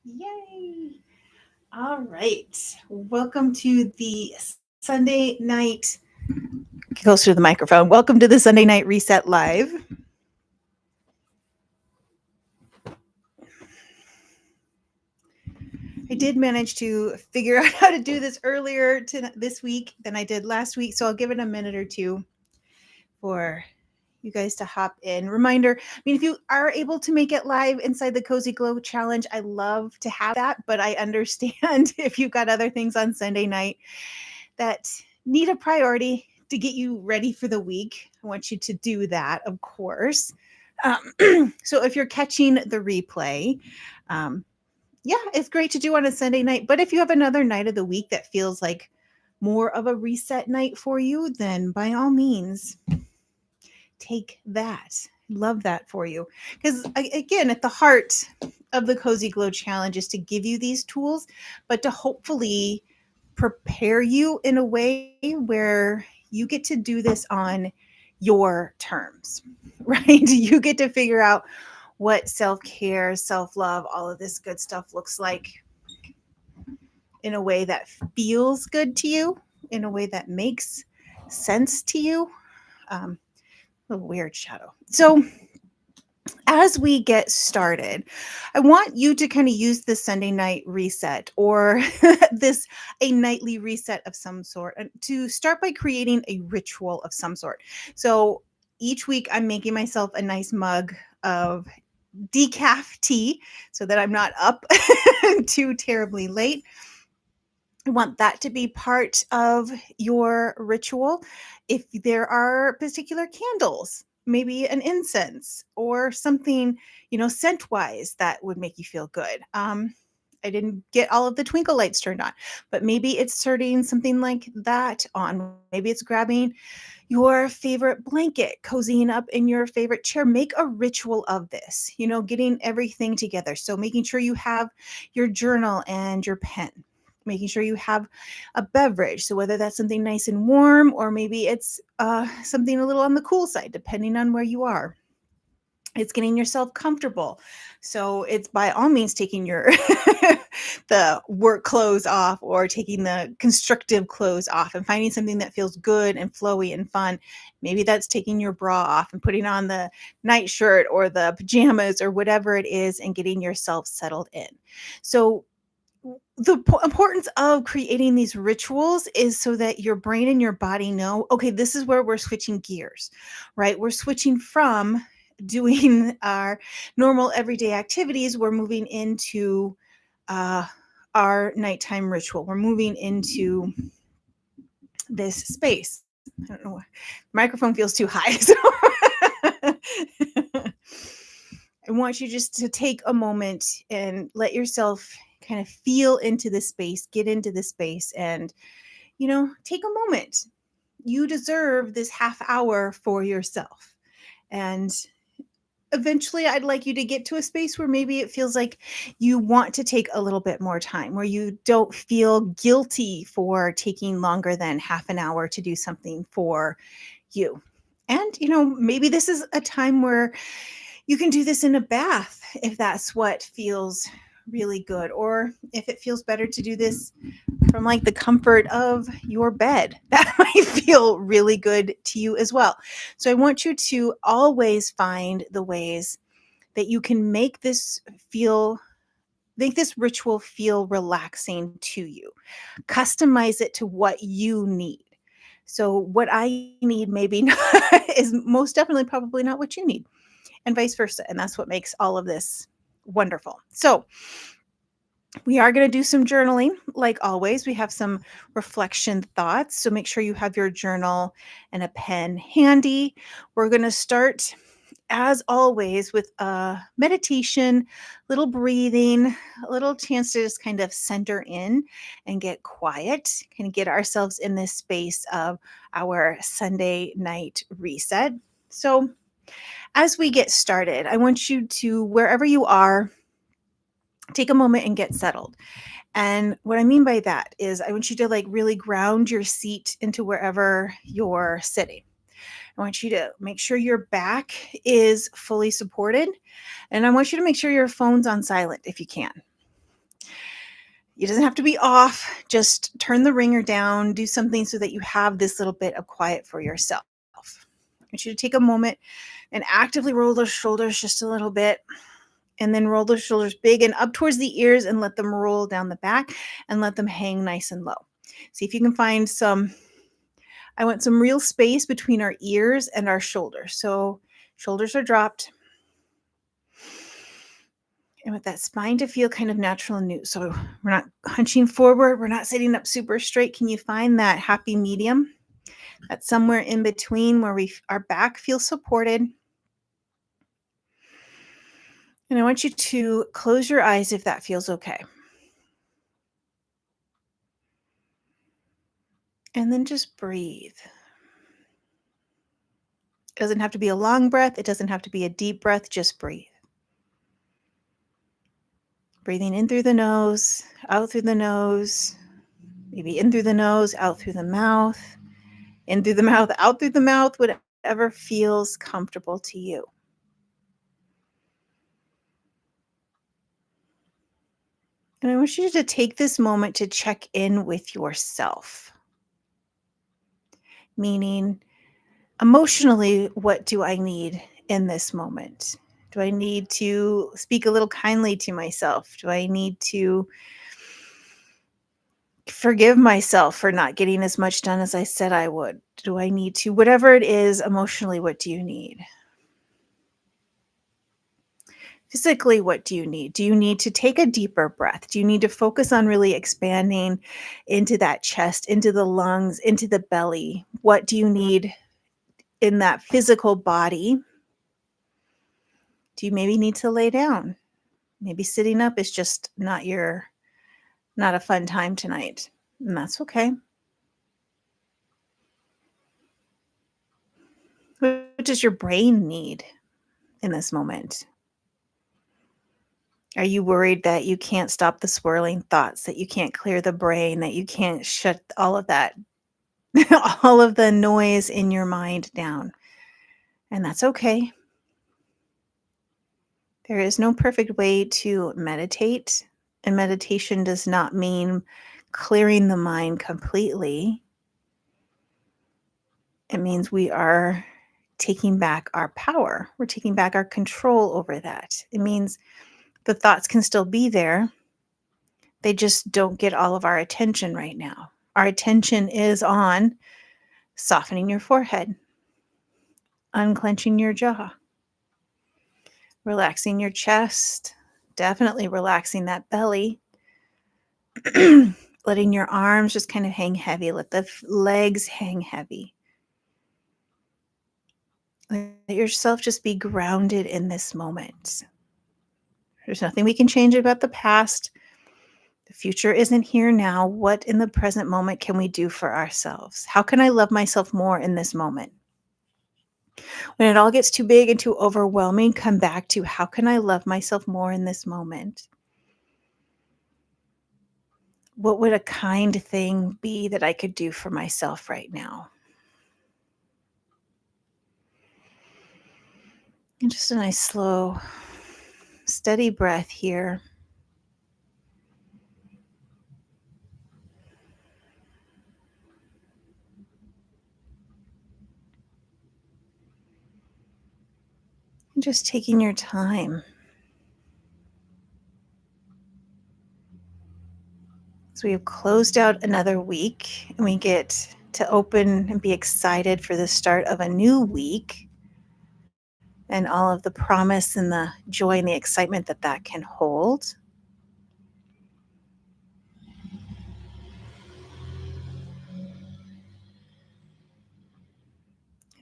Yay! All right. Welcome to the Sunday night. Goes through the microphone. Welcome to the Sunday Night Reset Live. I did manage to figure out how to do this earlier this week than I did last week, so I'll give it a minute or two for you guys to hop in. Reminder, if you are able to make it live inside the Cozy Glow Challenge, I love to have that, but I understand if you've got other things on Sunday night that need a priority to get you ready for the week. I want you to do that, of course. So if you're catching the replay, um, yeah, it's great to do on a Sunday night. But if you have another night of the week that feels like more of a reset night for you, then by all means, take that. Love that for you. Because again, at the heart of the Cozy Glow Challenge is to give you these tools, but to hopefully prepare you in a way where you get to do this on your terms, right? You get to figure out what self care, self love, all of this good stuff looks like in a way that feels good to you, in a way that makes sense to you. A weird shadow. So, as we get started, I want you to kind of use this Sunday night reset or this a nightly reset of some sort to start by creating a ritual of some sort. So each week I'm making myself a nice mug of decaf tea so that I'm not up too terribly late. I want that to be part of your ritual. If there are particular candles, maybe an incense or something, scent wise that would make you feel good. I didn't get all of the twinkle lights turned on, but maybe it's turning something like that on. Maybe it's grabbing your favorite blanket, cozying up in your favorite chair. Make a ritual of this, getting everything together. So making sure you have your journal and your pen, making sure you have a beverage. So whether that's something nice and warm, or maybe it's something a little on the cool side, depending on where you are. It's getting yourself comfortable. So it's by all means taking your the work clothes off or taking the constructive clothes off and finding something that feels good and flowy and fun. Maybe that's taking your bra off and putting on the nightshirt or the pajamas or whatever it is and getting yourself settled in. So the importance of creating these rituals is so that your brain and your body know, okay, this is where we're switching gears, right? We're switching from doing our normal everyday activities. We're moving into uh, our nighttime ritual. We're moving into this space. I don't know. Microphone feels too high. So I want you just to take a moment and let yourself kind of feel into this space, get into this space, and, take a moment. You deserve this half hour for yourself. And eventually, I'd like you to get to a space where maybe it feels like you want to take a little bit more time, where you don't feel guilty for taking longer than half an hour to do something for you. And, maybe this is a time where you can do this in a bath if that's what feels really good, or if it feels better to do this from like the comfort of your bed. That might feel really good to you as well. So I want you to always find the ways that you can make this ritual feel relaxing to you. Customize it to what you need. So what I need maybe is most definitely probably not what you need, and vice versa. And that's what makes all of this wonderful. So we are going to do some journaling. Like always, we have some reflection thoughts. So make sure you have your journal and a pen handy. We're going to start, as always, with a meditation, little breathing, a little chance to just kind of center in and get quiet, kind of get ourselves in this space of our Sunday night reset. So as we get started, I want you to, wherever you are, take a moment and get settled. And what I mean by that is I want you to really ground your seat into wherever you're sitting. I want you to make sure your back is fully supported. And I want you to make sure your phone's on silent if you can. It doesn't have to be off. Just turn the ringer down, do something so that you have this little bit of quiet for yourself. I want you to take a moment and actively roll those shoulders just a little bit, and then roll those shoulders big and up towards the ears and let them roll down the back and let them hang nice and low. See if you can find I want some real space between our ears and our shoulders. So shoulders are dropped. And with that spine to feel kind of natural and new. So we're not hunching forward. We're not sitting up super straight. Can you find that happy medium? That's somewhere in between where our back feels supported. And I want you to close your eyes if that feels okay. And then just breathe. It doesn't have to be a long breath. It doesn't have to be a deep breath. Just breathe. Breathing in through the nose, out through the nose, maybe in through the nose, out through the mouth, in through the mouth, out through the mouth, whatever feels comfortable to you. And I want you to take this moment to check in with yourself. Meaning, emotionally, what do I need in this moment? Do I need to speak a little kindly to myself? Do I need to forgive myself for not getting as much done as I said I would? Do I need to, whatever it is, emotionally, what do you need? Physically, what do you need? Do you need to take a deeper breath? Do you need to focus on really expanding into that chest, into the lungs, into the belly? What do you need in that physical body? Do you maybe need to lay down? Maybe sitting up is just not a fun time tonight. And that's okay. What does your brain need in this moment? Are you worried that you can't stop the swirling thoughts, that you can't clear the brain, that you can't shut all of that, all of the noise in your mind down? And that's okay. There is no perfect way to meditate, and meditation does not mean clearing the mind completely. It means we are taking back our power. We're taking back our control over that. It means the thoughts can still be there. They just don't get all of our attention right now. Our attention is on softening your forehead, unclenching your jaw, relaxing your chest, definitely relaxing that belly, letting your arms just kind of hang heavy. Let the legs hang heavy. Let yourself just be grounded in this moment. There's nothing we can change about the past. The future isn't here now. What in the present moment can we do for ourselves? How can I love myself more in this moment? When it all gets too big and too overwhelming, come back to how can I love myself more in this moment? What would a kind thing be that I could do for myself right now? And just a nice, slow, steady breath here. And just taking your time. So we have closed out another week and we get to open and be excited for the start of a new week and all of the promise and the joy and the excitement that that can hold.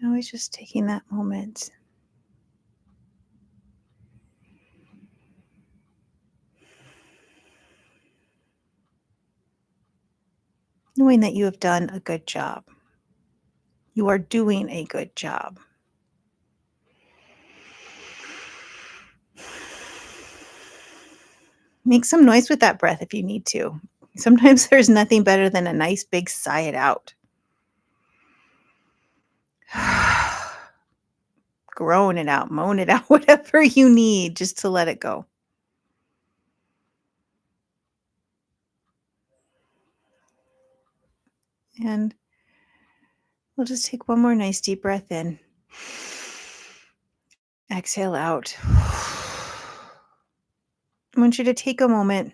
And always just taking that moment. Knowing that you have done a good job. You are doing a good job. Make some noise with that breath if you need to. Sometimes there's nothing better than a nice big sigh it out. Groan it out, moan it out, whatever you need just to let it go. And we'll just take one more nice deep breath in. Exhale out. I want you to take a moment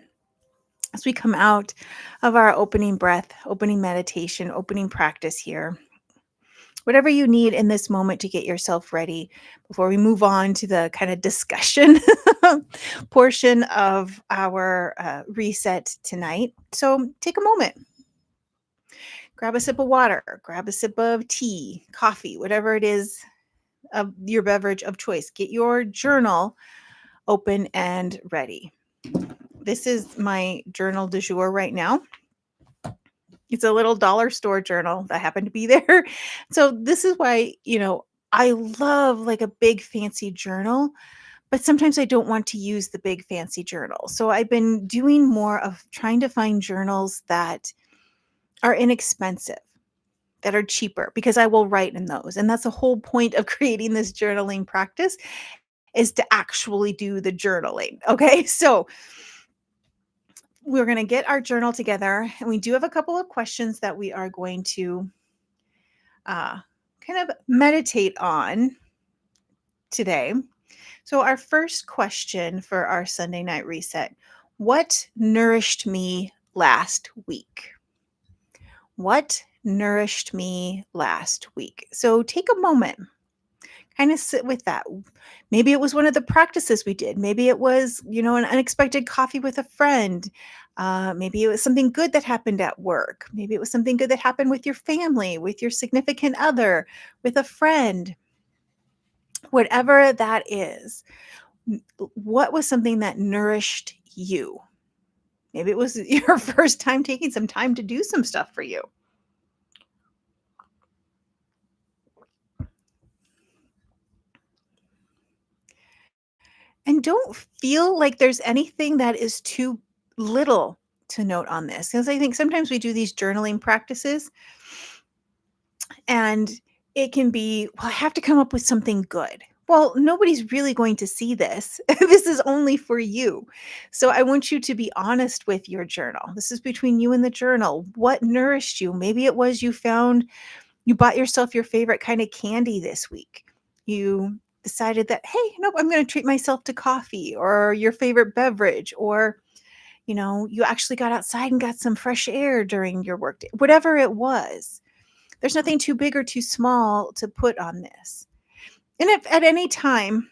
as we come out of our opening breath, opening meditation, opening practice here. Whatever you need in this moment to get yourself ready before we move on to the kind of discussion portion of our reset tonight. So take a moment, grab a sip of water, grab a sip of tea, coffee, whatever it is of your beverage of choice. Get your journal open and ready. This is my journal du jour right now. It's a little dollar store journal that happened to be there. So this is why, I love like a big fancy journal, but sometimes I don't want to use the big fancy journal. So I've been doing more of trying to find journals that are inexpensive, that are cheaper, because I will write in those. And that's the whole point of creating this journaling practice, is to actually do the journaling. Okay. So we're going to get our journal together, and we do have a couple of questions that we are going to uh, kind of meditate on today. So, our first question for our Sunday night reset: what nourished me last week? What nourished me last week? So, take a moment, kind of sit with that. Maybe it was one of the practices we did. Maybe it was, an unexpected coffee with a friend. Maybe it was something good that happened at work. Maybe it was something good that happened with your family, with your significant other, with a friend. Whatever that is, what was something that nourished you? Maybe it was your first time taking some time to do some stuff for you. And don't feel like there's anything that is too little to note on this, because I think sometimes we do these journaling practices and it can be, well, I have to come up with something good. Well, nobody's really going to see this. This is only for you. So I want you to be honest with your journal. This is between you and the journal. What nourished you? Maybe it was you bought yourself your favorite kind of candy this week. You decided that, hey, nope, I'm going to treat myself to coffee or your favorite beverage, or, you actually got outside and got some fresh air during your workday. Whatever it was, there's nothing too big or too small to put on this. And if at any time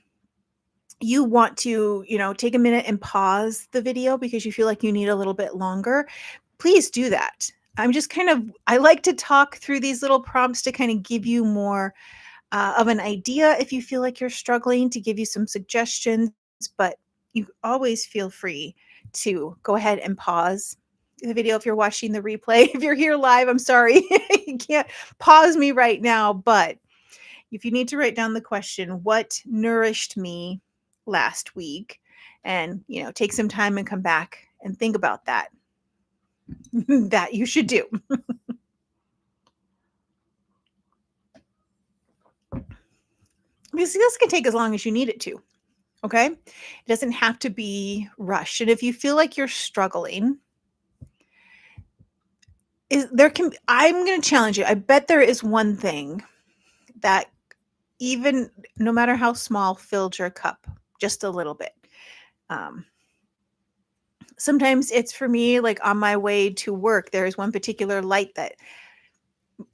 you want to, take a minute and pause the video because you feel like you need a little bit longer, please do that. I like to talk through these little prompts to kind of give you more of an idea if you feel like you're struggling, to give you some suggestions, but you always feel free to go ahead and pause the video if you're watching the replay. If you're here live, I'm sorry, you can't pause me right now, but if you need to write down the question, what nourished me last week, and, take some time and come back and think about that, that you should do. Because this can take as long as you need it to. Okay. It doesn't have to be rushed. And if you feel like you're struggling, I'm going to challenge you. I bet there is one thing that, even no matter how small, filled your cup just a little bit. Um, Sometimes it's, for me, like on my way to work, there is one particular light that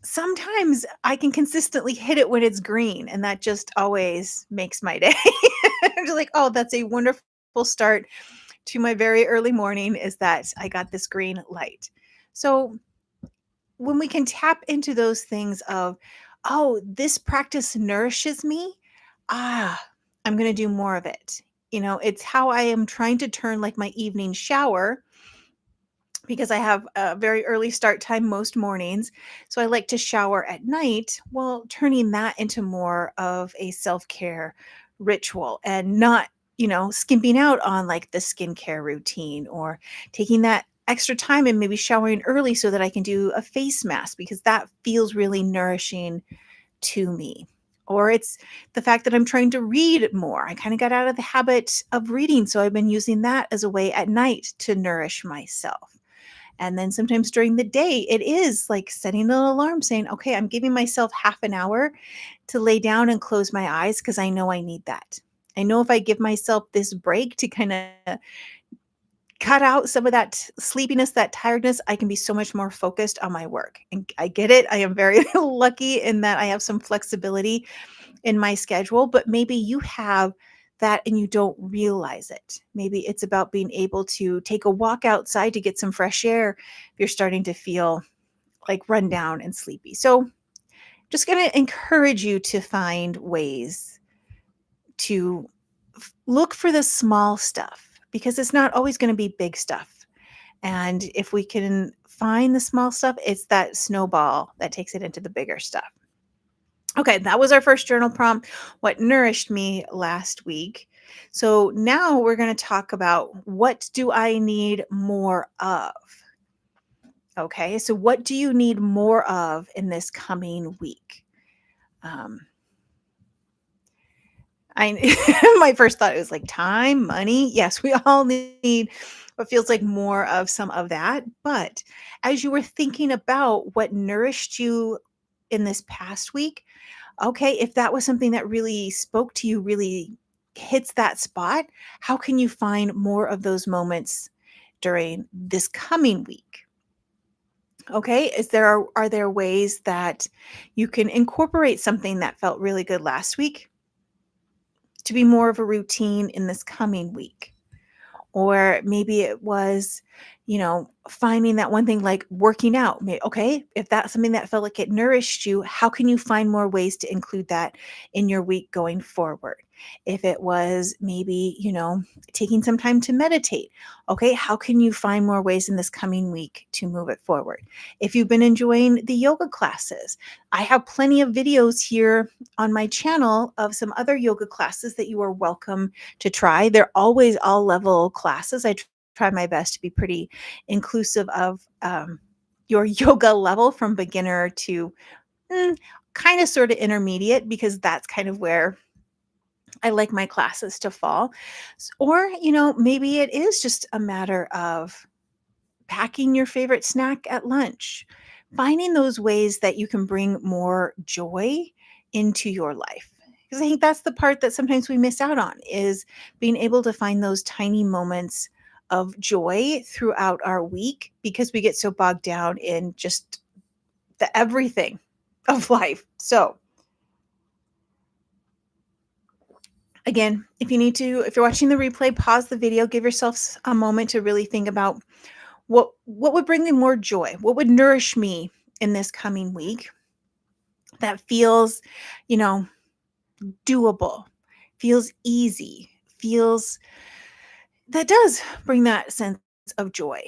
sometimes I can consistently hit it when it's green, and that just always makes my day. I'm just like, oh, that's a wonderful start to my very early morning, is that I got this green light. So when we can tap into those things of, oh, this practice nourishes me, ah, I'm going to do more of it. It's how I am trying to turn like my evening shower, because I have a very early start time most mornings. So I like to shower at night. Well, turning that into more of a self care ritual, and not, skimping out on like the skincare routine, or taking that extra time and maybe showering early so that I can do a face mask, because that feels really nourishing to me. Or it's the fact that I'm trying to read more. I kind of got out of the habit of reading. So I've been using that as a way at night to nourish myself. And then sometimes during the day, it is like setting an alarm saying, okay, I'm giving myself half an hour to lay down and close my eyes because I know I need that. I know if I give myself this break to kind of cut out some of that sleepiness, that tiredness, I can be so much more focused on my work. And I get it. I am very lucky in that I have some flexibility in my schedule, but maybe you have that and you don't realize it. Maybe it's about being able to take a walk outside to get some fresh air if you're starting to feel like run down and sleepy. So, just going to encourage you to find ways to look for the small stuff because it's not always going to be big stuff. And if we can find the small stuff, it's that snowball that takes it into the bigger stuff. Okay, that was our first journal prompt, what nourished me last week. So now we're going to talk about what do I need more of? Okay, so what do you need more of in this coming week? Um, I my first thought was like time, money. Yes, we all need what feels like more of some of that. But as you were thinking about what nourished you in this past week, okay, if that was something that really spoke to you, really hits that spot, how can you find more of those moments during this coming week? Okay, are there ways that you can incorporate something that felt really good last week to be more of a routine in this coming week? Or maybe it was, finding that one thing like working out. Okay, if that's something that felt like it nourished you, how can you find more ways to include that in your week going forward? If it was maybe, taking some time to meditate, okay, how can you find more ways in this coming week to move it forward? If you've been enjoying the yoga classes, I have plenty of videos here on my channel of some other yoga classes that you are welcome to try. They're always all level classes. Try my best to be pretty inclusive of your yoga level from beginner to kind of sort of intermediate, because that's kind of where I like my classes to fall. Or, maybe it is just a matter of packing your favorite snack at lunch, finding those ways that you can bring more joy into your life. Because I think that's the part that sometimes we miss out on, is being able to find those tiny moments of joy throughout our week because we get so bogged down in just the everything of life. So, again, if you're watching the replay, pause the video, give yourself a moment to really think about what would bring me more joy? What would nourish me in this coming week that feels, you know, doable, feels easy, feels that does bring that sense of joy.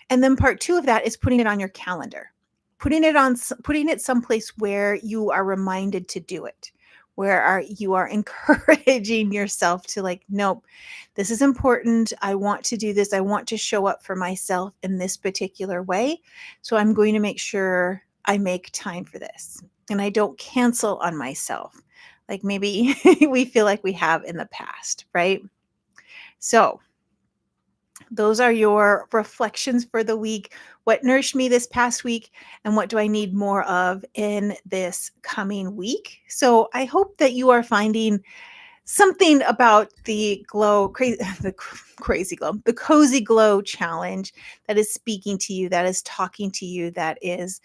And then part 2 of that is putting it on your calendar. Putting it someplace where you are reminded to do it. You are encouraging yourself to like, nope, this is important. I want to do this. I want to show up for myself in this particular way. So I'm going to make sure I make time for this and I don't cancel on myself like maybe we feel like we have in the past, right? So those are your reflections for the week. What nourished me this past week, and what do I need more of in this coming week? So I hope that you are finding something about the crazy glow, the cozy glow challenge that is speaking to you, that is talking to you, that is,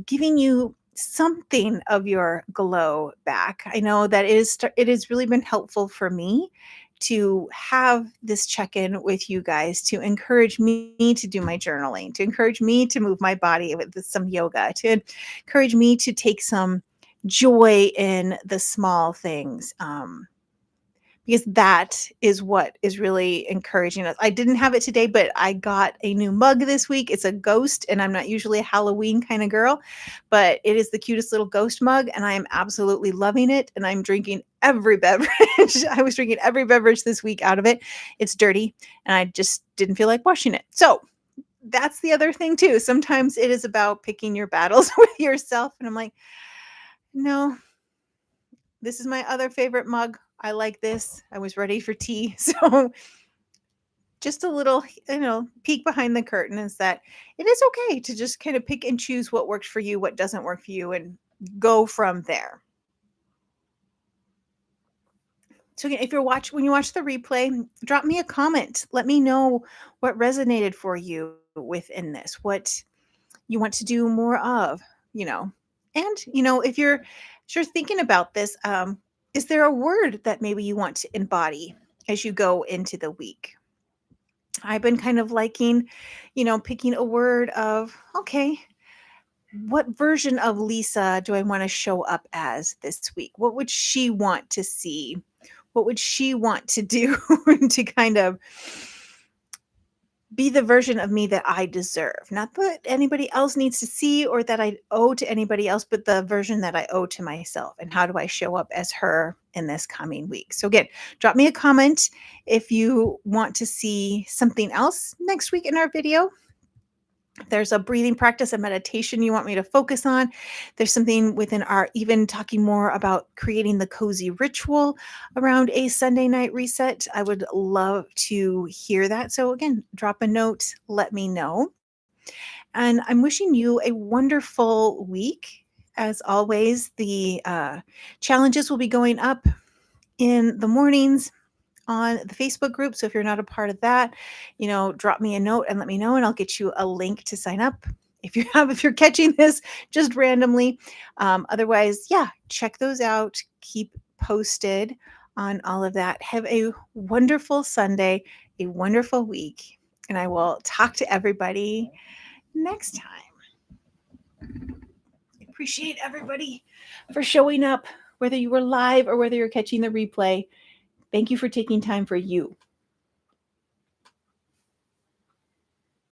giving you something of your glow back. I know that it has really been helpful for me to have this check-in with you guys, to encourage me to do my journaling, to encourage me to move my body with some yoga, to encourage me to take some joy in the small things. Because that is what is really encouraging us. I didn't have it today, but I got a new mug this week. It's a ghost, and I'm not usually a Halloween kind of girl, but it is the cutest little ghost mug, and I am absolutely loving it. And I'm drinking every beverage. I was drinking every beverage this week out of it. It's dirty, and I just didn't feel like washing it. So that's the other thing too. Sometimes it is about picking your battles with yourself. And I'm like, no, this is my other favorite mug. I like this. I was ready for tea. So just a little, peek behind the curtain is that it is okay to just kind of pick and choose what works for you, what doesn't work for you, and go from there. So again, if when you watch the replay, drop me a comment. Let me know what resonated for you within this, what you want to do more of, you know. And if you're thinking about this, is there a word that maybe you want to embody as you go into the week? I've been kind of liking, picking a word of, okay, what version of Lisa do I want to show up as this week? What would she want to see? What would she want to do to kind of be the version of me that I deserve? Not that anybody else needs to see or that I owe to anybody else, but the version that I owe to myself. And how do I show up as her in this coming week? So, again, drop me a comment if you want to see something else next week in our video. If there's a breathing practice, a meditation you want me to focus on, there's something within our even talking more about creating the cozy ritual around a Sunday night reset, I would love to hear that. So again, drop a note, let me know. And I'm wishing you a wonderful week. As always, the challenges will be going up in the mornings on the Facebook group. So if you're not a part of that, drop me a note and let me know, and I'll get you a link to sign up. If you're catching this just randomly, otherwise, yeah, check those out. Keep posted on all of that. Have a wonderful Sunday, a wonderful week, and I will talk to everybody next time. Appreciate everybody for showing up, whether you were live or whether you're catching the replay. Thank you for taking time for you.